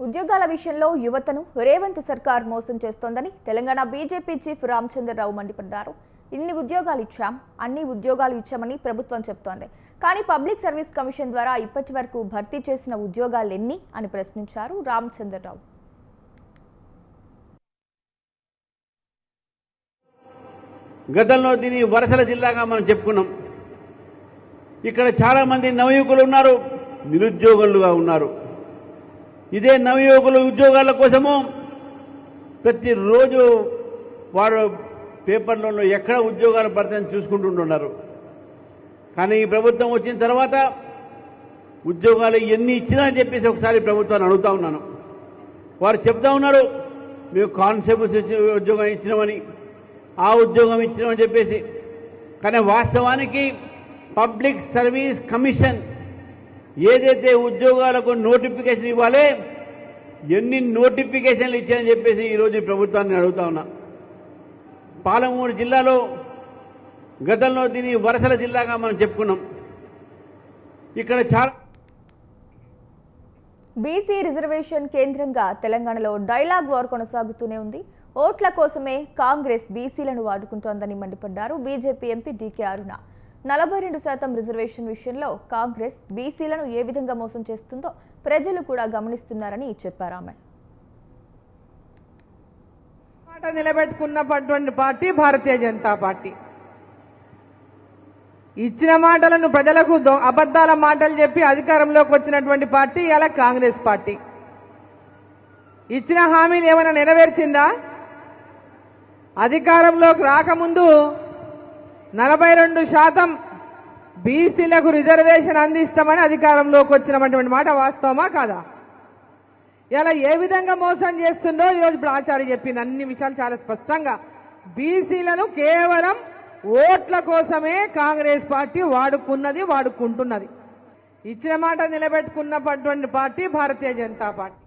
ఉద్యోగాల విషయంలో యువతను రేవంత్ సర్కార్ మోసం చేస్తోందని తెలంగాణ బీజేపీ చీఫ్ రామచంద్రరావు మండిపడ్డారు. ఇన్ని ఉద్యోగాలు ఇచ్చాం, అన్ని ఉద్యోగాలు ఇచ్చామని ప్రభుత్వం చెప్తోంది. కానీ పబ్లిక్ సర్వీస్ కమిషన్ ద్వారా ఇప్పటి వరకు భర్తీ చేసిన ఉద్యోగాలు ఎన్ని అని ప్రశ్నించారు రామచంద్రరావు. గతంలో దీని వరసల జిల్లాగా మనం చెప్పుకున్నాం. ఇక్కడ చాలా మంది నవయువకులు ఉన్నారు, నిరుద్యోగులుగా ఉన్నారు. ఇదే నవయువకులు ఉద్యోగాల కోసము ప్రతిరోజు వారు పేపర్లలో ఎక్కడ ఉద్యోగాలు పడతాయని చూసుకుంటుంటున్నారు. కానీ ఈ ప్రభుత్వం వచ్చిన తర్వాత ఉద్యోగాలు ఎన్ని ఇచ్చినా అని చెప్పేసి ఒకసారి ప్రభుత్వాన్ని అడుగుతా ఉన్నాను. వారు చెప్తా ఉన్నారు, మేము కానిస్టేబుల్స్ ఉద్యోగం ఇచ్చినామని, ఆ ఉద్యోగం ఇచ్చినామని చెప్పేసి. కానీ వాస్తవానికి పబ్లిక్ సర్వీస్ కమిషన్ ఏదైతే ఉద్యోగాలకు నోటిఫికేషన్ ఇవ్వాలి, ఎన్ని నోటిఫికేషన్లు ఇచ్చాయని చెప్పేసి ఈరోజు ఈ ప్రభుత్వాన్ని అడుగుతా ఉన్నా. పాలమూరు జిల్లాలో గతంలో దీని వరసల జిల్లాగా మనం చెప్పుకున్నాం. ఇక్కడ చాలా బీసీ రిజర్వేషన్ కేంద్రంగా తెలంగాణలో డైలాగ్ వార్ కొనసాగుతూనే ఉంది. ఓట్ల కోసమే కాంగ్రెస్ బీసీలను వాడుకుంటోందని మండిపడ్డారు బీజేపీ ఎంపీ డీకే అరుణ. 42% రిజర్వేషన్ విషయంలో కాంగ్రెస్ బీసీలను ఏ విధంగా మోసం చేస్తుందో ప్రజలు కూడా గమనిస్తున్నారని చెప్పారు. ఆమె మాట నిలబెట్టుకున్నటువంటి పార్టీ భారతీయ జనతా పార్టీ. ఇచ్చిన మాటలను ప్రజలకు అబద్ధాల మాటలు చెప్పి అధికారంలోకి వచ్చినటువంటి పార్టీ ఇలా కాంగ్రెస్ పార్టీ. ఇచ్చిన హామీలు ఏమైనా నెరవేర్చిందా? అధికారంలోకి రాకముందు 42% బీసీలకు రిజర్వేషన్ అందిస్తామని అధికారంలోకి వచ్చినటువంటి మాట వాస్తవమా కాదా? ఇలా ఏ విధంగా మోసం చేస్తుందో ఈరోజు ఇప్పుడు ఆచార్య చెప్పింది. అన్ని విషయాలు చాలా స్పష్టంగా. బీసీలను కేవలం ఓట్ల కోసమే కాంగ్రెస్ పార్టీ వాడుకుంటున్నది. ఇచ్చిన మాట నిలబెట్టుకున్నటువంటి పార్టీ భారతీయ జనతా పార్టీ.